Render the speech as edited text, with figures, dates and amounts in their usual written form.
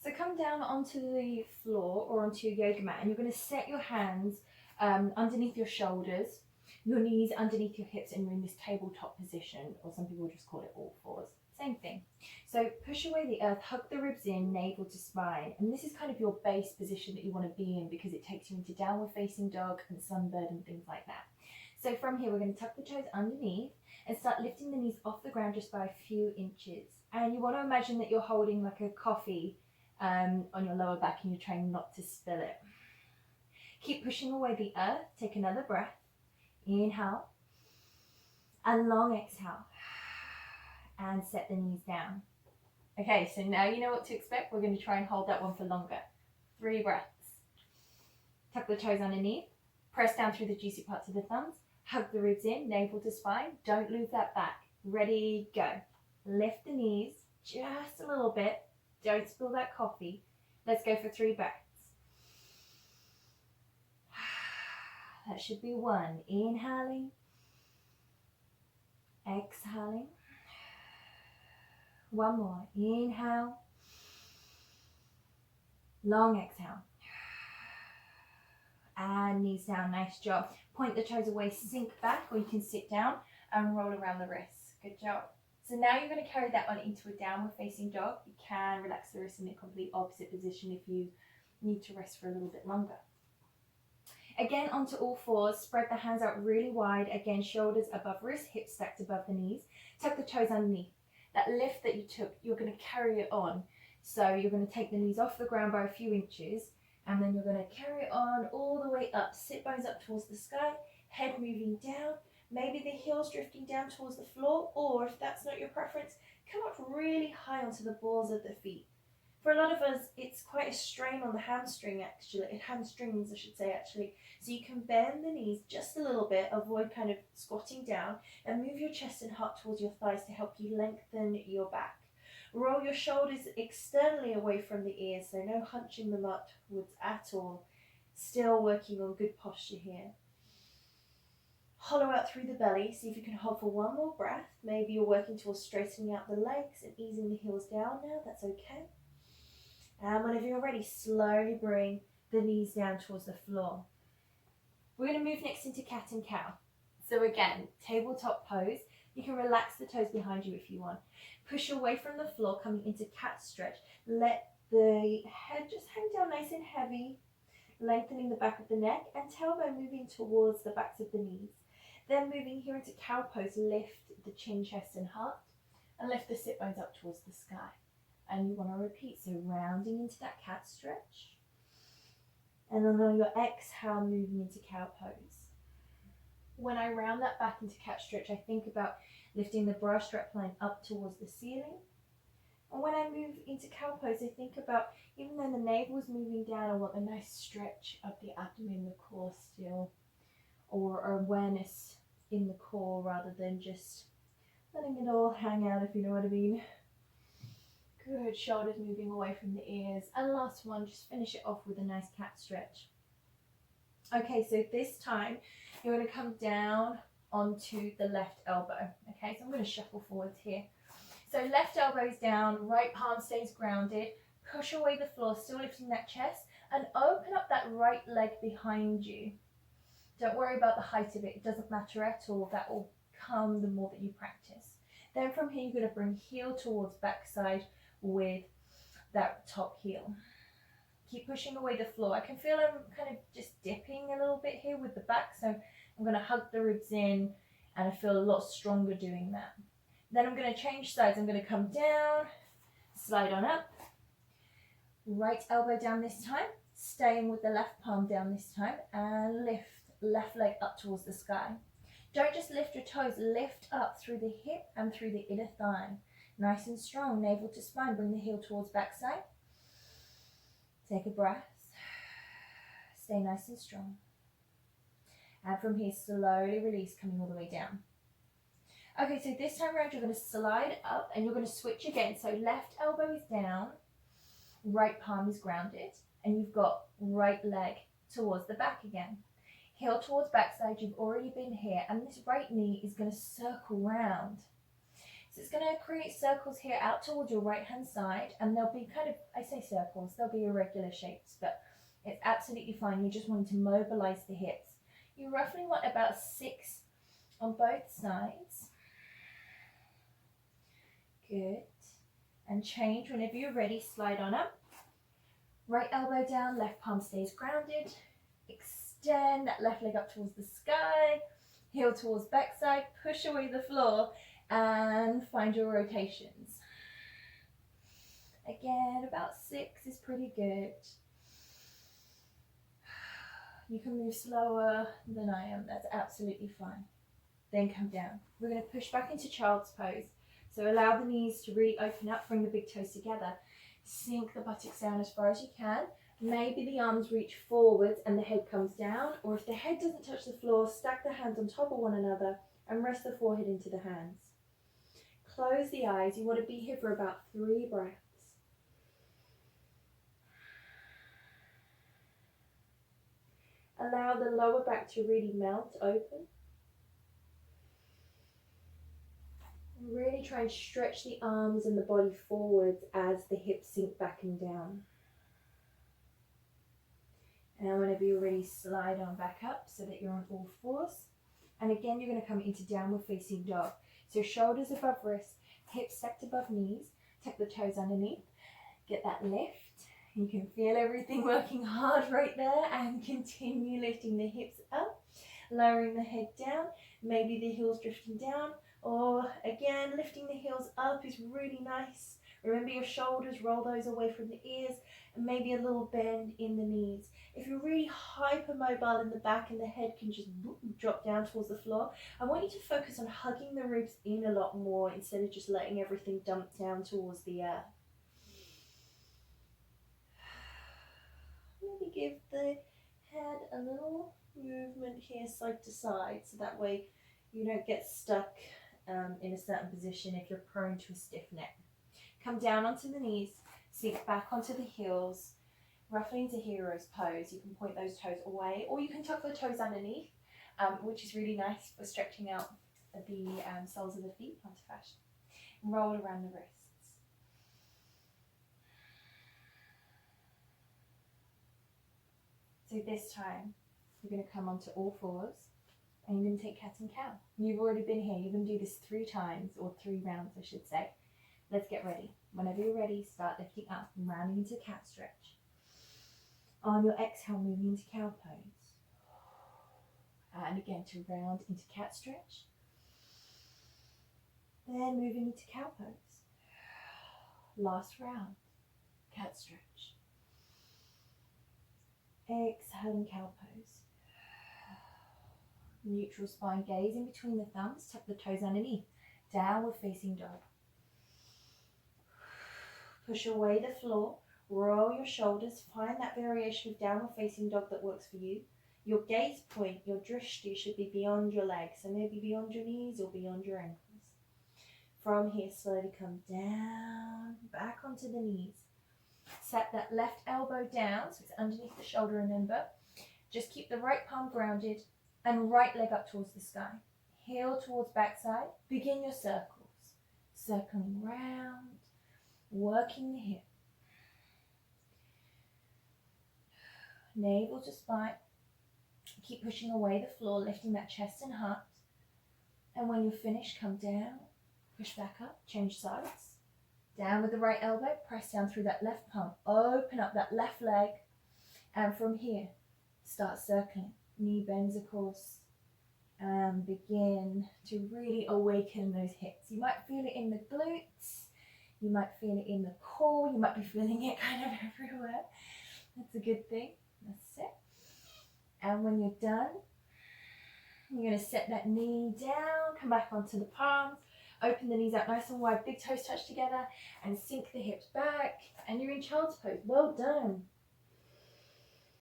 So come down onto the floor or onto your yoga mat, and you're going to set your hands underneath your shoulders, your knees underneath your hips, and you're in this tabletop position, or some people just call it all fours. Same thing. So push away the earth, hug the ribs in, navel to spine. And this is kind of your base position that you want to be in because it takes you into downward facing dog and sunbird and things like that. So from here, we're going to tuck the toes underneath and start lifting the knees off the ground just by a few inches. And you want to imagine that you're holding like a coffee on your lower back and you're trying not to spill it. Keep pushing away the earth. Take another breath. Inhale. And long exhale. And set the knees down. Okay, so now you know what to expect. We're going to try and hold that one for longer. 3 breaths. Tuck the toes underneath. Press down through the juicy parts of the thumbs. Hug the ribs in, navel to spine. Don't lose that back. Ready, go. Lift the knees just a little bit. Don't spill that coffee. Let's go for 3 breaths. That should be 1. Inhaling. Exhaling. 1 more. Inhale. Long exhale. And knees down. Nice job. Point the toes away, sink back, or you can sit down and roll around the wrists. Good job. So now you're going to carry that one into a downward facing dog. You can relax the wrists in a complete opposite position if you need to rest for a little bit longer. Again, onto all fours. Spread the hands out really wide. Again, shoulders above wrists, hips stacked above the knees. Tuck the toes underneath. That lift that you took, you're going to carry it on. So you're going to take the knees off the ground by a few inches, and then you're going to carry it on all the way up. Sit bones up towards the sky, head moving down. Maybe the heels drifting down towards the floor, or if that's not your preference, come up really high onto the balls of the feet. For a lot of us, it's quite a strain on the hamstrings, I should say. So you can bend the knees just a little bit, avoid kind of squatting down, and move your chest and heart towards your thighs to help you lengthen your back. Roll your shoulders externally away from the ears, so no hunching them upwards at all. Still working on good posture here. Hollow out through the belly. See if you can hold for 1 more breath. Maybe you're working towards straightening out the legs and easing the heels down now. That's okay. And whenever you're ready, slowly bring the knees down towards the floor. We're going to move next into cat and cow. So again, tabletop pose. You can relax the toes behind you if you want. Push away from the floor, coming into cat stretch. Let the head just hang down nice and heavy, lengthening the back of the neck, and tailbone moving towards the backs of the knees. Then moving here into cow pose, lift the chin, chest and heart, and lift the sit bones up towards the sky. And you want to repeat, so rounding into that cat stretch. And then on your exhale, moving into cow pose. When I round that back into cat stretch, I think about lifting the bra strap line up towards the ceiling. And when I move into cow pose, I think about, even though the navel is moving down, I want a nice stretch of the abdomen, the core still, or awareness in the core rather than just letting it all hang out, if you know what I mean. Good, shoulders moving away from the ears. And last one, just finish it off with a nice cat stretch. Okay, so this time you're going to come down onto the left elbow. Okay, so I'm going to shuffle forwards here. So left elbow is down, right palm stays grounded. Push away the floor, still lifting that chest, and open up that right leg behind you. Don't worry about the height of it. It doesn't matter at all. That will come the more that you practice. Then from here, you're going to bring heel towards backside with that top heel. Keep pushing away the floor. I can feel I'm kind of just dipping a little bit here with the back, so I'm going to hug the ribs in, and I feel a lot stronger doing that. Then I'm going to change sides. I'm going to come down, slide on up, right elbow down this time, staying with the left palm down this time, and lift left leg up towards the sky. Don't just lift your toes, lift up through the hip and through the inner thigh. Nice and strong, navel to spine, bring the heel towards backside. Take a breath. Stay nice and strong. And from here, slowly release, coming all the way down. Okay, so this time around, you're going to slide up and you're going to switch again. So left elbow is down, right palm is grounded, and you've got right leg towards the back again. Heel towards backside, you've already been here, and this right knee is going to circle round. So it's going to create circles here out towards your right hand side, and they'll be kind of, I say circles, they'll be irregular shapes, but it's absolutely fine. You're just wanting to mobilize the hips. You roughly want about 6 on both sides. Good. And change whenever you're ready. Slide on up. Right elbow down, left palm stays grounded. Extend that left leg up towards the sky. Heel towards backside. Push away the floor and find your rotations. Again, about 6 is pretty good. You can move slower than I am. That's absolutely fine. Then come down. We're going to push back into child's pose. So allow the knees to really open up, bring the big toes together. Sink the buttocks down as far as you can. Maybe the arms reach forwards and the head comes down, or if the head doesn't touch the floor, stack the hands on top of one another and rest the forehead into the hands. Close the eyes. You want to be here for about 3 breaths. Allow the lower back to really melt open. Really try and stretch the arms and the body forwards as the hips sink back and down. And whenever you're ready, slide on back up so that you're on all fours. And again, you're going to come into downward facing dog. So shoulders above wrists, hips stacked above knees, tuck the toes underneath, get that lift. You can feel everything working hard right there, and continue lifting the hips up, lowering the head down, maybe the heels drifting down, or again, lifting the heels up is really nice. Remember your shoulders, roll those away from the ears, and maybe a little bend in the knees. If you're really hypermobile in the back and the head can just drop down towards the floor, I want you to focus on hugging the ribs in a lot more instead of just letting everything dump down towards the earth. Maybe give the head a little movement here side to side, so that way you don't get stuck in a certain position if you're prone to a stiff neck. Come down onto the knees, sink back onto the heels, roughly into hero's pose. You can point those toes away, or you can tuck the toes underneath, which is really nice for stretching out the soles of the feet, plantar fascia. Roll around the wrists. So this time, you're going to come onto all fours, and you're going to take cat and cow. You've already been here. You're going to do this 3 times, or 3 rounds, I should say. Let's get ready. Whenever you're ready, start lifting up and rounding into cat stretch. On your exhale, moving into cow pose. And again, to round into cat stretch. Then moving into cow pose. Last round, cat stretch. Exhaling cow pose. Neutral spine gaze in between the thumbs, tuck the toes underneath. Downward facing dog. Push away the floor, roll your shoulders, find that variation of downward facing dog that works for you. Your gaze point, your drishti should be beyond your legs, so maybe beyond your knees or beyond your ankles. From here, slowly come down, back onto the knees. Set that left elbow down, so it's underneath the shoulder, remember. Just keep the right palm grounded and right leg up towards the sky. Heel towards backside. Begin your circles. Circling round, working the hip. Navel to spine. Keep pushing away the floor, lifting that chest and heart. And when you're finished, come down, push back up, change sides. Down with the right elbow, press down through that left palm. Open up that left leg. And from here, start circling. Knee bends, of course. And begin to really awaken those hips. You might feel it in the glutes. You might feel it in the core. You might be feeling it kind of everywhere. That's a good thing. That's it. And when you're done, you're going to set that knee down, come back onto the palms, open the knees out nice and wide, big toes touch together, and sink the hips back. And you're in child's pose. Well done.